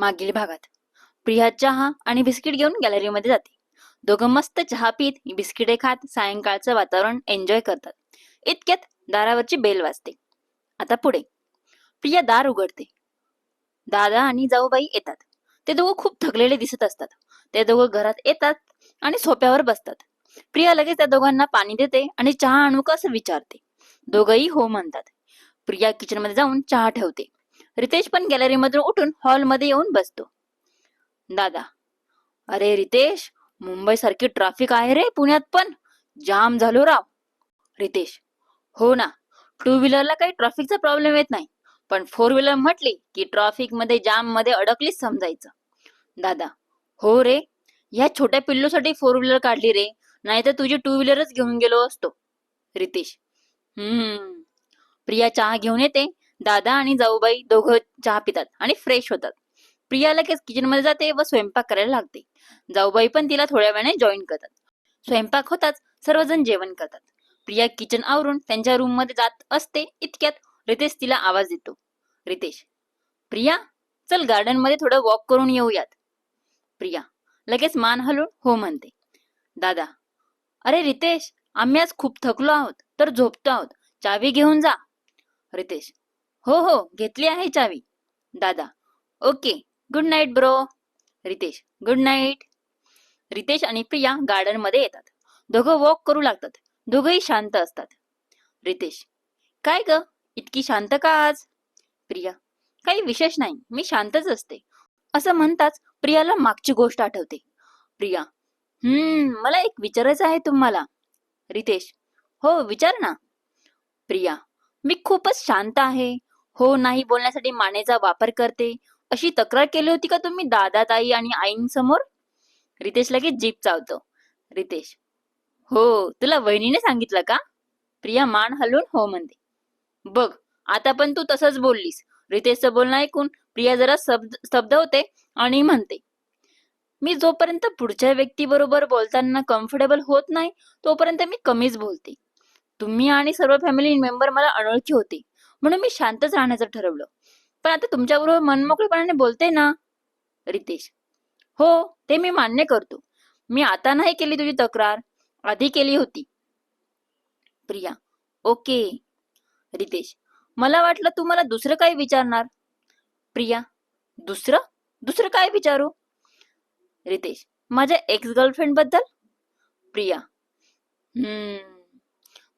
मागील भागात प्रिया चहा आणि बिस्किट घेऊन गॅलरीमध्ये जाते. दोघं मस्त चहा पीत बिस्किटे खात सायंकाळचं वातावरण एन्जॉय करतात. इतक्यात दारावरची बेल वाजते. आता पुढे प्रिया दार उघडते. दादा आणि जाऊबाई येतात. ते दोघं खूप थकलेले दिसत असतात. ते दोघं घरात येतात आणि सोफ्यावर बसतात. प्रिया लगेच त्या दोघांना पाणी देते आणि चहा आणू का असं विचारते. दोघंही हो म्हणतात. प्रिया किचनमध्ये जाऊन चहा ठेवते. रितेश पण गॅलरीमधून उठून हॉलमध्ये येऊन बसतो. दादा, अरे रितेश, मुंबई सारखी ट्रॅफिक आहे रे पुण्यात पण. जाम झालो राव. रितेश, हो ना, टू व्हीलरला काही ट्रॅफिकचा प्रॉब्लेम येत नाही, पण फोर व्हीलर म्हटली की ट्रॅफिक मध्ये जाम मध्ये अडकलीच समजायचं. दादा, हो रे, या छोट्या पिल्लूसाठी फोर व्हीलर काढली रे, नाही तर तुझी टू व्हीलरच घेऊन गेलो असतो. रितेश, प्रिया चहा घेऊन येते. दादा आणि जाऊबाई दोघं चहा पितात आणि फ्रेश होतात. प्रिया लगेच किचन मध्ये जाते व स्वयंपाक करायला लागते. जाऊबाई पण तिला थोड्या वेळाने जॉईन करतात. स्वयंपाक होताच सर्वजण जेवण करतात. प्रिया किचन आवरून त्यांच्या रूम मध्ये जात असते. इतक्यात रितेश तिला आवाज देतो. रितेश, प्रिया, चल गार्डन मध्ये थोडं वॉक करून येऊयात. प्रिया लगेच मान हलवून हो म्हणते. दादा, अरे रितेश, आम्ही आज खूप थकलो आहोत तर झोपतो आहोत, चावी घेऊन जा. रितेश, हो हो, घेतली आहे चावी. दादा, okay, good night bro. Ritesh, good night. Ritesh आणि प्रिया गार्डन मध्ये येतात. दोघं वॉक करू लागतात. दोघंही शांत असतात. रितेश, काय ग, इतकी शांत का आज? प्रिया, काही विशेष नाही, मी शांतच असते. असं म्हणताच प्रियाला मागची गोष्ट आठवते. प्रिया, मला एक विचारायचं आहे तुम्हाला. रितेश, हो विचार ना. प्रिया, मी खूपच शांत आहे, हो नाही बोलण्यासाठी मानेचा वापर करते, अशी तक्रार केली होती का तुम्ही दादा, ताई आणि आईंसमोर? रितेश लगेच जीभ चावतो. रितेश, हो, तुला वहिनीने सांगितलं का? प्रिया मान हलवून हो म्हणते. बघ, आता पण तू तसंच बोललीस. रितेशचं बोलणं ऐकून प्रिया जरा स्तब्ध होते आणि म्हणते, मी जोपर्यंत पुढच्या व्यक्तीबरोबर बोलताना कम्फर्टेबल होत नाही तोपर्यंत मी कमीच बोलते. तुम्ही आणि सर्व फॅमिली मेंबर मला अनोळखी होते, म्हणून मी शांतच राहण्याचं ठरवलं. पण आता तुमच्याबरोबर मनमोकळेपणाने बोलते ना. रितेश, हो, ते मी मान्य करतो. मी आता नाही केली तुझी तक्रार, आधी केली होती. प्रिया, ओके. रितेश, मला वाटलं तू मला दुसरं काही विचारणार. प्रिया, दुसरं दुसरं काय विचारू? रितेश, माझ्या एक्स गर्लफ्रेंड बद्दल. प्रिया,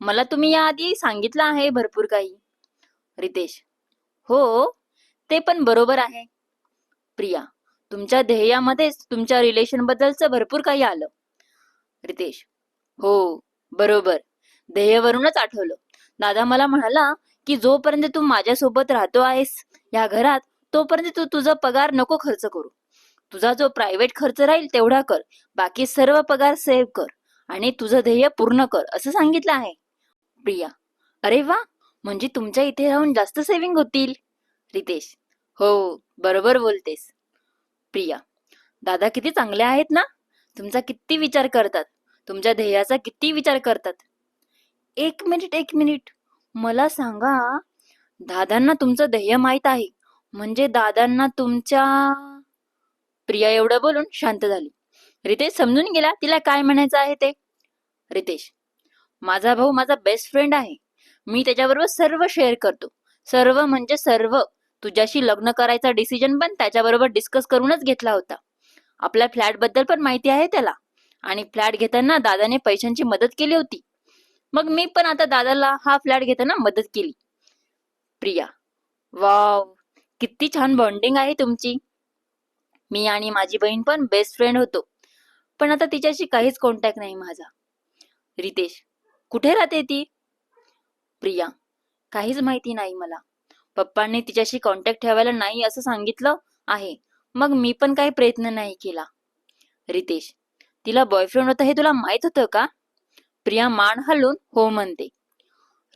मला तुम्ही याआधी सांगितलं आहे भरपूर काही. रितेश, हो, ते पण बरोबर आहे. प्रिया, तुमच्या ध्येयामध्येच तुमच्या रिलेशन बद्दलचं भरपूर काही आलं. रितेश, हो, बरोबर. ध्येयवरूनच आठवलं. दादा मला म्हणाला की जोपर्यंत तू माझ्यासोबत राहतो आहेस या घरात, तोपर्यंत तू तुझा पगार नको खर्च करू. तुझा जो प्रायव्हेट खर्च राहील तेवढा कर, बाकी सर्व पगार सेव्ह कर आणि तुझं ध्येय पूर्ण कर असं सांगितलं आहे. प्रिया, अरे वा, म्हणजे तुमच्या इथे राहून जास्त सेव्हिंग होतील. रितेश, हो, बरोबर बोलतेस. प्रिया, दादा किती चांगले आहेत ना, तुमचा किती विचार करतात, तुमच्या ध्येयाचा किती विचार करतात. एक मिनिट एक मिनिट, मला सांगा, दादांना तुमचं ध्येय माहित आहे म्हणजे दादांना तुमच्या. प्रिया एवढं बोलून शांत झाली. रितेश समजून गेला तिला काय म्हणायचं आहे ते. रितेश, माझा भाऊ माझा बेस्ट फ्रेंड आहे, मी त्याच्याबरोबर सर्व शेअर करतो. सर्व म्हणजे सर्व. तुझ्याशी लग्न करायचा डिसिजन पण त्याच्याबरोबर डिस्कस करूनच घेतला होता. आपल्या फ्लॅट बद्दल पण माहिती आहे त्याला, आणि फ्लॅट घेताना दादाने पैशांची मदत केली होती. मग मी पण आता दादाला हा फ्लॅट घेताना मदत केली. प्रिया, वाव, किती छान बॉन्डिंग आहे तुमची. मी आणि माझी बहीण पण बेस्ट फ्रेंड होतो, पण आता तिच्याशी काहीच कॉन्टॅक्ट नाही माझा. रितेश, कुठे राहते ती? प्रिया, काहीच माहिती नाही मला. पप्पांनी तिच्याशी कॉन्टॅक्ट ठेवायला नाही असं सांगितलं आहे, मग मी पण काही प्रयत्न नाही केला. रितेश, तिला बॉयफ्रेंड होता हे तुला माहित होतं का? प्रिया मान हलवून हो म्हणते.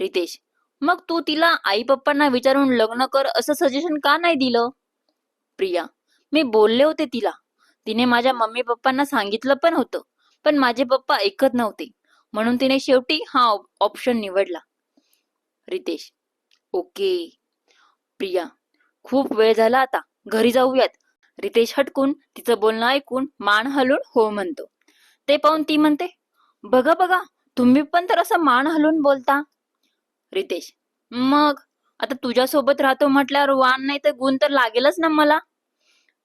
रितेश, मग तू तिला आई पप्पांना विचारून लग्न कर असं सजेशन का नाही दिलं? प्रिया, मी बोलले होते तिला, तिने माझ्या मम्मी पप्पांना सांगितलं पण होतं, पण माझे पप्पा ऐकत नव्हते, म्हणून तिने शेवटी हा ऑप्शन निवडला. रितेश, ओके. प्रिया, खूप वेळ झाला, आता घरी जाऊयात. रितेश हटकून तिचं बोलणं ऐकून मान हलवून हो म्हणतो. ते पाहून ती म्हणते, बघा बघा, तुम्ही पण तर असं मान हलवून बोलता. रितेश, मग आता तुझ्यासोबत राहतो म्हटल्यावर वाण नाही तर गुण तर लागेलच ना मला.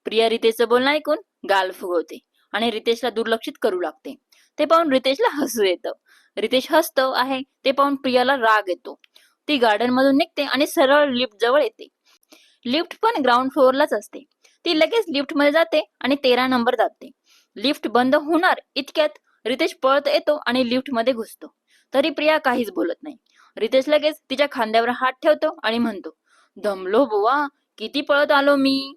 प्रिया रितेशचं बोलणं ऐकून गाल फुगवते आणि रितेशला दुर्लक्षित करू लागते. ते पाहून रितेशला हसू येतं. रितेश हसतो आहे ते पाहून प्रियाला राग येतो. ती गार्डन मधून निघते आणि सरळ लिफ्ट जवळ येते. लिफ्ट पण ग्राउंड फ्लोअरलाच असते. ती लगेच लिफ्ट मध्ये जाते आणि 13 नंबर दाबते. लिफ्ट बंद होणार इतक्यात रितेश पळत येतो आणि लिफ्ट मध्ये घुसतो. तरी प्रिया काहीच बोलत नाही. रितेश लगेच तिच्या खांद्यावर हात ठेवतो आणि म्हणतो, दमलो बुवा, किती पळत आलो मी.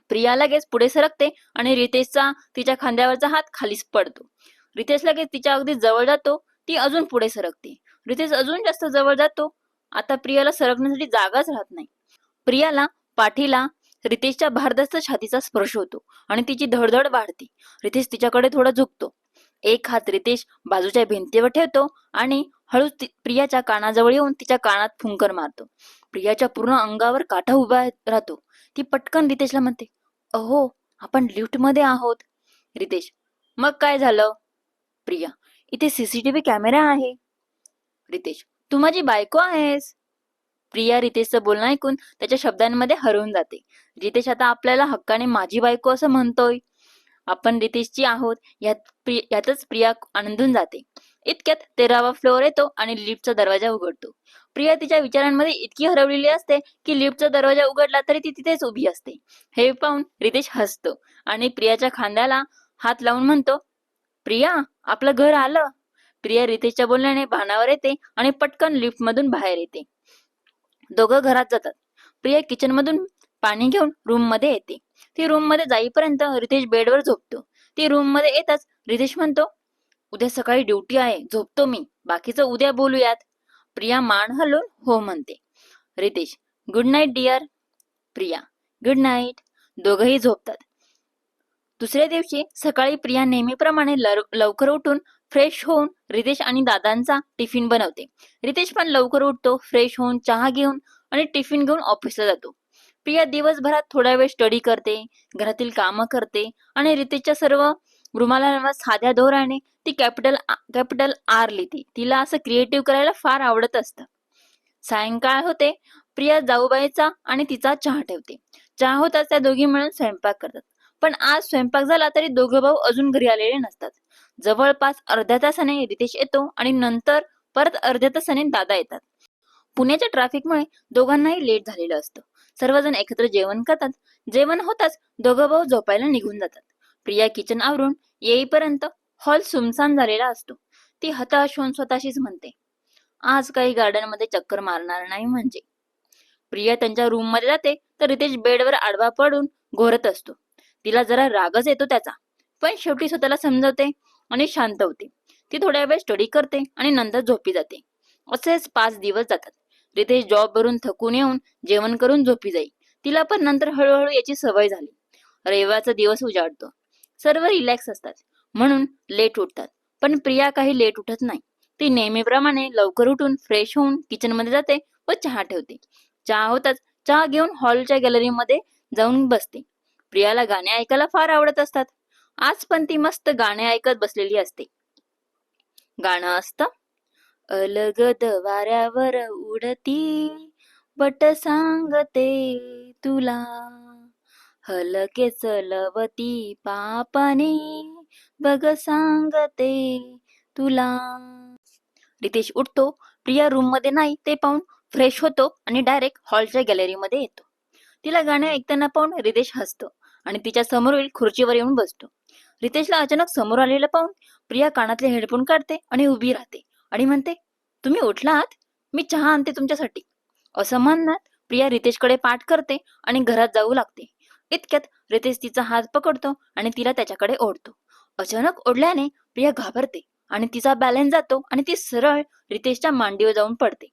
प्रिया लगेच पुढे सरकते आणि रितेशचा तिच्या खांद्यावरचा हात खालीच पडतो. रितेश लगेच तिच्या अगदी जवळ जातो. ती अजून पुढे सरकते. रितेश अजून जास्त जवळ जातो. आता प्रियाला सरकण्यासाठी जागाच राहत नाही. प्रियाला पाठीला रितेशच्या भारदस्त छातीचा स्पर्श होतो आणि तिची धडधड वाढते. रितेश तिच्याकडे थोडा झुकतो. एक हात रितेश बाजूच्या भिंतीवर ठेवतो आणि हळूच प्रियाच्या कानाजवळ येऊन तिच्या कानात फुंकर मारतो. प्रियाच्या पूर्ण अंगावर काटा उभा राहतो. ती पटकन रितेशला म्हणते, अहो, आपण लिफ्ट मध्ये आहोत. रितेश, मग काय झालं. प्रिया, इथे सीसीटीव्ही कॅमेरा आहे. रितेश, तू माझी बायको आहेस. प्रिया रितेशचं बोलणं ऐकून त्याच्या शब्दांमध्ये हरवून जाते. रितेश आता आपल्याला हक्काने माझी बायको असं म्हणतोय. आपण रितेशची आहोत यातच प्रिया आनंदून जाते. इतक्यात 13वा फ्लोअर येतो आणि लिफ्टचा दरवाजा उघडतो. प्रिया तिच्या विचारांमध्ये इतकी हरवलेली असते की लिफ्टचा दरवाजा उघडला तरी ती तिथेच उभी असते. हे पाहून रितेश हसतो आणि प्रियाच्या खांद्याला हात लावून म्हणतो, प्रिया, आपलं घर आलं. प्रिया रितेशच्या बोलण्याने भानावर येते आणि पटकन लिफ्ट मधून बाहेर येते. दोघं घरात जातात. प्रिया किचन मधून पाणी घेऊन रूम मध्ये येते. ती रूम मध्ये जाईपर्यंत रितेश बेडवर झोपतो. ती रूम मध्ये येताच रितेश म्हणतो, उद्या सकाळी ड्युटी आहे, झोपतो मी, बाकीचं उद्या बोलूयात. प्रिया मान हलवून हो म्हणते. Ritesh, good night dear. Priya, good night. दोघंही झोपतात. दुसऱ्या दिवशी सकाळी प्रिया नेहमीप्रमाणे लवकर उठून फ्रेश होऊन रितेश आणि दादांचा टिफिन बनवते. रितेश पण लवकर उठतो, फ्रेश होऊन चहा घेऊन आणि टिफिन घेऊन ऑफिसला जातो. प्रिया दिवसभरात थोडा वेळ स्टडी करते, घरातील कामं करते आणि रितेशच्या सर्व रुमाला साध्या दोऱ्याने ती कॅपिटल आर लिहिते. तिला असं क्रिएटिव्ह करायला फार आवडत असतं. सायंकाळ होते. प्रिया जाऊबाईचा आणि तिचा चहा ठेवते. चहा होताच त्या दोघी मिळून स्वयंपाक करतात. पण आज स्वयंपाक झाला तरी दोघं भाऊ अजून घरी आलेले नसतात. जवळपास अर्ध्या तासाने रितेश येतो आणि नंतर परत अर्ध्या तासाने दादा येतात. पुण्याच्या ट्रॅफिकमुळे दोघांनाही लेट झालेलं असतं. सर्वजण एकत्र जेवण करतात. जेवण होताच दोघं भाऊ झोपायला निघून जातात. प्रिया किचन आवरून येईपर्यंत हॉल सुमसान झालेला असतो. ती हताश होऊन स्वतःशीच म्हणते, आज काही गार्डन मध्ये चक्कर मारणार नाही म्हणजे. प्रिया त्यांच्या रूम मध्ये जाते तर रितेश बेडवर आडवा पडून घोरत असतो. तिला जरा रागच येतो त्याचा, पण शेवटी स्वतःला समजवते आणि शांत होते. ती थोड्या वेळ स्टडी करते आणि नंतर झोपी जाते. असेच 5 दिवस जातात. रितेश जॉबवरून थकून येऊन जेवण करून झोपी जाईल. तिला पण नंतर हळूहळू याची सवय झाली. रविवारचा दिवस उजाडतो. सर्व रिलॅक्स असतात म्हणून लेट उठतात. पण प्रिया काही लेट उठत नाही. ती नेहमीप्रमाणे लवकर उठून फ्रेश होऊन किचन मध्ये जाते व चहा ठेवते. चहा होताच चहा घेऊन हॉलच्या गॅलरीमध्ये जाऊन बसते. प्रियाला गाणे ऐकायला फार आवडत असतात. आज पण ती मस्त गाणे ऐकत बसलेली असते. गाणं असतं, अलगद वाऱ्यावर उडती बट सांगते तुला, हलके चलवती पापाने बघ सांगते तुला. रितेश उठतो. प्रिया रूम मध्ये नाही ते पाहून फ्रेश होतो आणि डायरेक्ट हॉलच्या गॅलरीमध्ये येतो. तिला गाणे ऐकताना पाहून रितेश हसतो आणि तिच्या समोरील खुर्चीवर येऊन बसतो. रितेशला अचानक समोर आलेलं पाहून प्रिया कानातले हेडफोन काढते आणि उभी राहते आणि म्हणते, तुम्ही उठलात? मी चहा आणते तुमच्यासाठी. असं म्हणत प्रिया रितेशकडे पाठ करते आणि घरात जाऊ लागते. इतक्यात रितेश तिचा हात पकडतो आणि तिला त्याच्याकडे ओढतो. अचानक ओढल्याने प्रिया घाबरते आणि तिचा बॅलन्स जातो आणि ती सरळ रितेशच्या मांडीवर जाऊन पडते.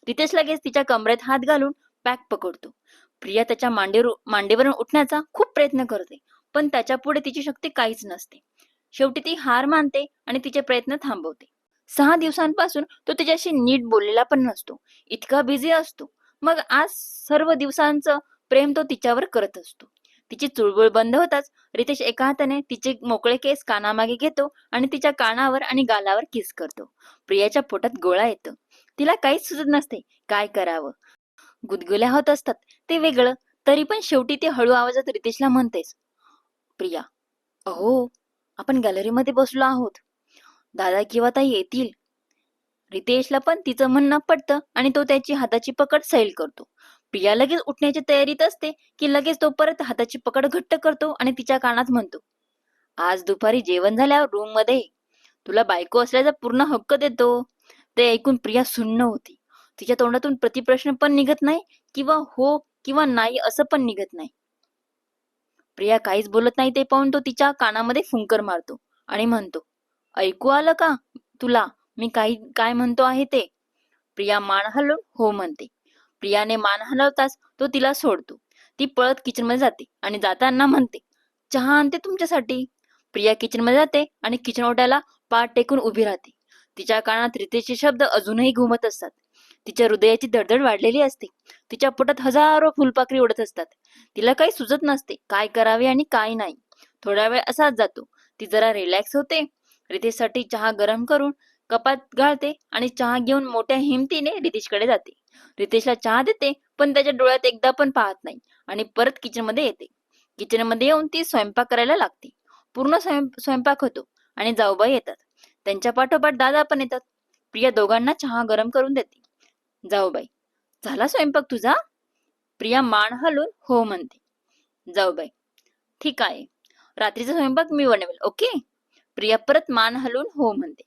रितेश लगेच तिच्या कमरेत हात घालून पॅक पकडतो. प्रिया त्याच्या मांडीवरून उठण्याचा खूप प्रयत्न करते, पण त्याच्या पुढे तिची शक्ती काहीच नसते. शेवटी ती हार मानते आणि तिचे प्रयत्न थांबवते. 6 दिवसांपासून तो तिच्याशी नीट बोललेला पण नसतो. इतका बिझी असतो. मग आज सर्व दिवसांचं प्रेम तो तिच्यावर करत असतो. तिची चुळबुळ बंद होताच रितेश एका हाताने तिचे मोकळे केस कानामागे घेतो आणि तिच्या कानावर आणि गालावर किस करतो. प्रियाच्या पोटात गोळा येतो. तिला काहीच सुचत नसते काय करावं. गुदगुल्या होत असतात ते वेगळं, तरी पण शेवटी ती हळू आवाजात रितेशला म्हणतेस, प्रिया, अहो, आपण गॅलरीमध्ये बसलो आहोत. दादा किंवा ताई येतील. रितेशला पण तिचं म्हणणं पटतं आणि तो त्याची हाताची पकड सैल करतो. प्रिया लगेच उठण्याच्या तयारीत असते की लगेच तो परत हाताची पकड घट्ट करतो आणि तिच्या कानात म्हणतो, आज दुपारी जेवण झाल्यावर रूम मध्ये तुला बायको असल्याचा पूर्ण हक्क देतो. ते ऐकून प्रिया सुन्न होती. तिच्या तोंडातून प्रतिप्रश्न पण निघत नाही किंवा हो किंवा नाही असं पण निघत नाही. प्रिया काहीच बोलत नाही ते पाहून तो तिच्या कानामध्ये फुंकर मारतो आणि म्हणतो, ऐकू आलं का तुला मी काय म्हणतो आहे ते? प्रिया मान हलवून हो म्हणते. प्रियाने मान हलवताच तो तिला सोडतो. ती पळत किचनमध्ये जाते आणि जाताना म्हणते, चहा आणते तुमच्यासाठी. प्रिया किचनमध्ये जाते आणि किचन ओट्याला पाठ टेकून उभी राहते. तिच्या कानात रितेशचे शब्द अजूनही घुमत असतात. तिच्या हृदयाची धडधड वाढलेली असते. तिच्या पोटात हजारो फुलपाखरी उडत असतात. तिला काही सुचत नसते काय करावे आणि काय नाही. थोडा वेळ असाच जातो. ती जरा रिलॅक्स होते. रितेशसाठी चहा गरम करून कपात घालते आणि चहा घेऊन मोठ्या हिमतीने रितेशकडे जाते. रितेशला चहा देते पण त्याच्या डोळ्यात एकदा पण पाहत नाही आणि परत किचनमध्ये येते. किचनमध्ये येऊन ती स्वयंपाक करायला लागते. पूर्ण स्वयंपाक होतो आणि जाऊबाई येतात. त्यांच्या पाठोपाठ दादा पण येतात. प्रिया दोघांना चहा गरम करून देते. जाऊबाई, झाला स्वयंपाक तुझा? प्रिया मान हलवून हो म्हणते. जाऊबाई, ठीक आहे, रात्रीचा स्वयंपाक मी बनवेल, ओके. प्रिया परत मान हलवून हो म्हणते.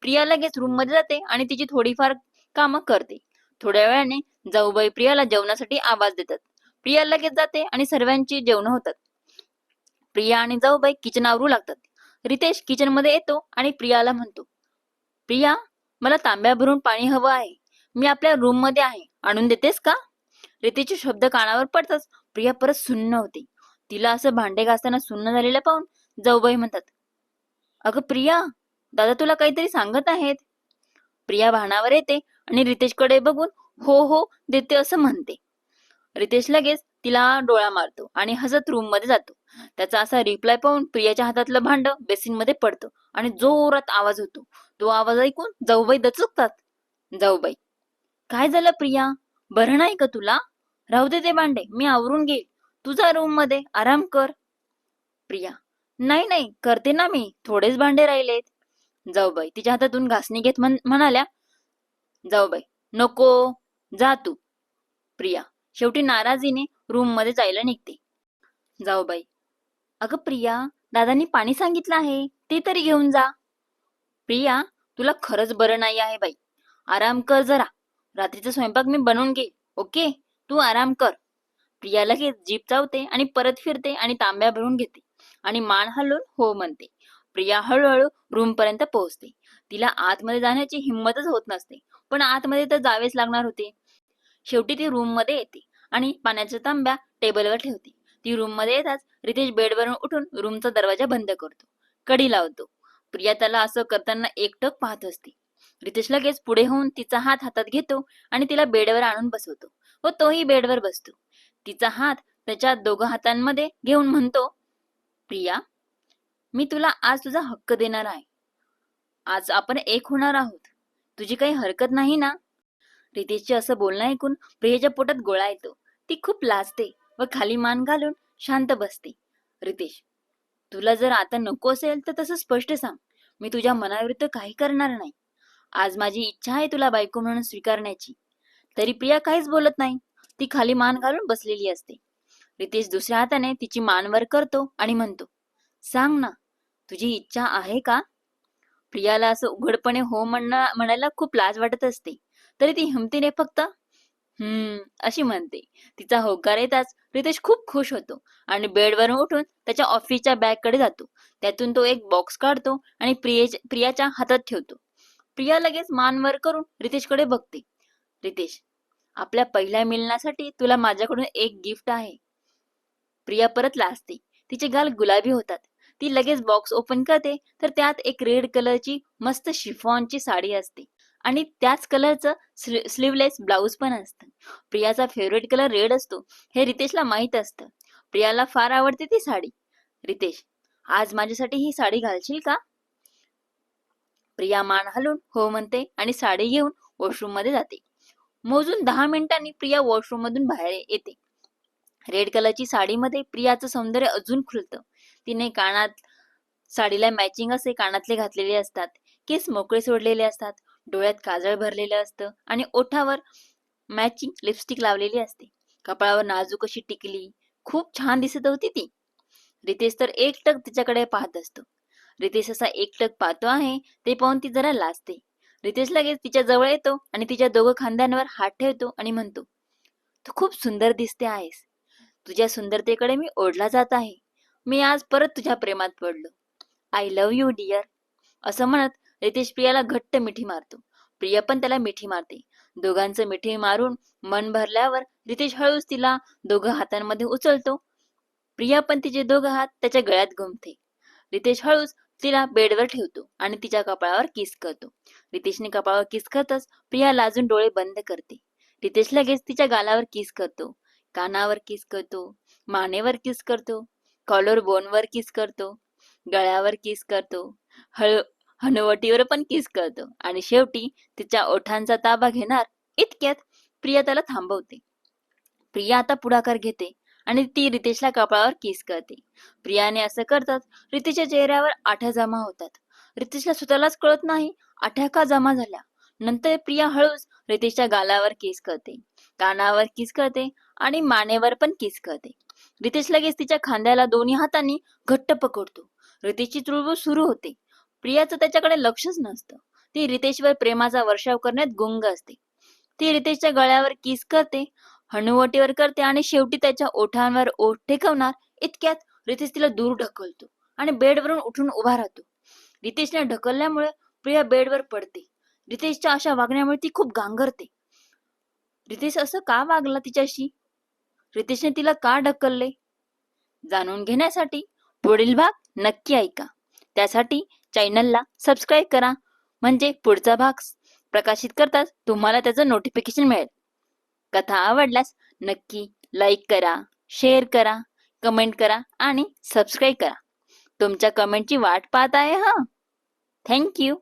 प्रिया लगेच रूम मध्ये जाते आणि तिची थोडीफार कामं करते. थोड्या वेळाने जाऊबाई प्रियाला जेवणासाठी आवाज देतात. प्रिया लगेच जाते आणि सर्वांची जेवण होतात. प्रिया आणि जाऊबाई किचन आवरू लागतात. रितेश किचन मध्ये येतो आणि प्रियाला म्हणतो, प्रिया, मला तांब्या भरून पाणी हवं आहे. मी आपल्या रूम मध्ये आहे, आणून देतेस का? रितेशचे शब्द कानावर पडताच प्रिया परत सुन्न होते. तिला असं भांडे घासताना सुन्न झालेलं पाहून जाऊबाई म्हणतात, अगं प्रिया, दादा तुला काहीतरी सांगत आहेत. प्रिया भानावर येते आणि रितेशकडे बघून हो हो देते असं म्हणते. रितेश लगेच तिला डोळा मारतो आणि हसत रूम मध्ये जातो. त्याचा असा रिप्लाय पाहून प्रियाच्या हातातलं भांड बेसिन मध्ये पडतं आणि जोरात आवाज होतो. तो आवाज ऐकून जाऊबाई दचकतात. जाऊबाई, काय झालं प्रिया, बरं नाही का तुला? राहू दे ते भांडे, मी आवरून घेईल. तुझा रूम मध्ये आराम कर. प्रिया, नाही नाही करते ना मी, थोडेच भांडे राहिलेत. जाऊबाई तिच्या हातातून घासणी घेत म्हणाल्या, जाऊबाई, नको, जा तू. प्रिया शेवटी नाराजीने रूम मध्ये जायला निघते. जाऊबाई, अगं प्रिया, दादांनी पाणी सांगितलं आहे, ते तरी घेऊन जा. प्रिया, तुला खरंच बरं नाही आहे बाई, आराम कर जरा. रात्रीचा स्वयंपाक मी बनवून घेईल, ओके, तू आराम कर. प्रिया लगेच जीप चावते आणि परत फिरते आणि तांब्या भरून घेते आणि मान हलवून हो म्हणते. प्रिया हळूहळू रूम पर्यंत पोहोचते. तिला आतमध्ये जाण्याची हिंमतच होत नसते, पण आतमध्ये तर जावेच लागणार होते. शेवटी ती रूम मध्ये येते आणि पाण्याच्या तांब्या टेबलवर ठेवते. ती रूम मध्ये येताच रितेश बेडवरून उठून रूमचा दरवाजा बंद करतो, कडी लावतो. प्रिया त्याला असं करताना एकटक पाहत असते. रितेश लगेच पुढे होऊन तिचा हात हातात घेतो आणि तिला बेडवर आणून बसवतो व तोही बेडवर बसतो. तिचा हात त्याच्या दोघं हातांमध्ये घेऊन म्हणतो, प्रिया, मी तुला आज तुझा हक्क देणार आहे. आज आपण एक होणार आहोत. तुझी काही हरकत नाही ना? रितेशचे असं बोलणं ऐकून प्रियेच्या पोटात गोळा येतो. ती खूप लाजते व खाली मान घालून शांत बसते. रितेश, तुला जर आता नको असेल तर तसं स्पष्ट सांग. मी तुझ्या मनाविरुद्ध काही करणार नाही. आज माझी इच्छा आहे तुला बायको म्हणून स्वीकारण्याची. तरी प्रिया काहीच बोलत नाही. ती खाली मान घालून बसलेली असते. रितेश दुसऱ्या हाताने तिची मान वर करतो आणि म्हणतो, सांग ना, तुझी इच्छा आहे का? प्रियाला असं उघडपणे हो म्हणायला खूप लाज वाटत असते, तरी ती हिमतीने फक्त अशी म्हणते. तिचा होकार येताच रितेश खूप खुश होतो आणि बेडवरून उठून त्याच्या ऑफिसच्या बॅग कडे जातो. त्यातून तो एक बॉक्स काढतो आणि प्रियाच्या हातात ठेवतो. प्रिया लगेच मान वर करून रितेशकडे बघते. रितेश, आपल्या पहिल्या मिलनासाठी तुला माझ्याकडून एक गिफ्ट आहे. प्रिया परत लाजते. तिचे गाल गुलाबी होतात. ती लगेच बॉक्स ओपन करते तर त्यात एक रेड कलरची मस्त शिफॉनची साडी असते आणि त्याच कलरचं स्लीवलेस ब्लाउज पण असतं. प्रियाचा फेवरेट कलर रेड असतो हे रितेशला माहित असतं, प्रियाला फार आवडते ती साडी. रितेश, आज माझ्यासाठी ही साडी घालशील का? प्रिया मान हलवून हो म्हणते आणि साडी घेऊन वॉशरूम मध्ये जाते. मोजून 10 मिनिटांनी प्रिया वॉशरूम मधून बाहेर येते. रेड कलरची साडीमध्ये प्रियाचं सौंदर्य अजून खुलतं. तिने कानात साडीला मॅचिंग असे कानातले घातलेले असतात, केस मोकळे सोडलेले असतात, डोळ्यात काजळ भरलेलं असतं आणि ओठावर मॅचिंग लिपस्टिक लावलेली असते. कपाळावर नाजूक अशी टिकली. खूप छान दिसत होती ती. रितेश तर एकटक तिच्याकडे पाहत असतो. रितेश असा एकटक पाहतो आहे ते पाहून ती जरा लाजते. रितेश लगेच तिच्या जवळ येतो आणि तिच्या दोघं खांद्यांवर हात ठेवतो आणि म्हणतो, तू खूप सुंदर दिसते आहेस. तुझ्या सुंदरतेकडे मी ओढला जात आहे. मी आज परत तुझ्या प्रेमात पडलो. I love you dear. असं म्हणत रितेश प्रियाला घट्ट मिठी मारतो. प्रिया पण त्याला मिठी मारते. दोघांचं मिठी मारून मन भरल्यावर रितेश हळूच तिला दोघं हातांमध्ये उचलतो. प्रिया पण तिचे दोघं हात त्याच्या गळ्यात घुमते. रितेश हळूच तिला बेडवर ठेवतो आणि तिच्या कपाळावर किस करतो. रितेशने कपाळावर किस करतच प्रिया लाजून डोळे बंद करते. रितेश लगेच तिच्या गालावर किस करतो, कानावर किस करतो, मानेवर किस करतो, कॉलर बोनवर किस करतो, गळ्यावर किस करतो, हनुवटीवर पण किस करतो आणि शेवटी तिच्या ओठांचा ताबा घेणार इतक्यात प्रिया त्याला थांबवते. प्रिया आता पुढाकार घेते आणि ती रितेशला कपाळावर किस करते. प्रियाने असं करतात रितेशच्या चेहऱ्यावर आठ्या जमा होतात. रितेशला स्वतःलाच कळत नाही आठ्या का जमा झाल्या. नंतर प्रिया हळूच रितेशच्या गालावर किस करते, कानावर किस करते आणि मानेवर पण किस करते. रितेश लगेच तिच्या खांद्याला दोन्ही हातांनी घट्ट पकडतो. रितेशची चुळबुळ सुरू होते. प्रियाचं त्याच्याकडे लक्षच नसतं. ती रितेशवर प्रेमाचा वर्षाव करण्यात गुंग असते. ती रितेशच्या गळ्यावर किस करते, हनुवटीवर करते आणि शेवटी त्याच्या ओठांवर ओठ टेकवणार इतक्यात रितेश तिला दूर ढकलतो आणि बेडवरून उठून उभा राहतो. रितेशने ढकलल्यामुळे प्रिया बेडवर पडते. रितेशच्या अशा वागण्यामुळे ती खूप गांगरते. रितेश असं का वागला तिच्याशी? रितेशने तिला का ढकलले? जाणून घेण्यासाठी पुढील भाग नक्की ऐका. त्यासाठी चॅनलला सबस्क्राईब करा, म्हणजे पुढचा भाग प्रकाशित करताच तुम्हाला त्याचं नोटिफिकेशन मिळेल. कथा आवडल्यास नक्की लाईक करा, शेअर करा, कमेंट करा आणि सबस्क्राईब करा. तुमच्या कमेंटची वाट पाहत आहे. थँक्यू.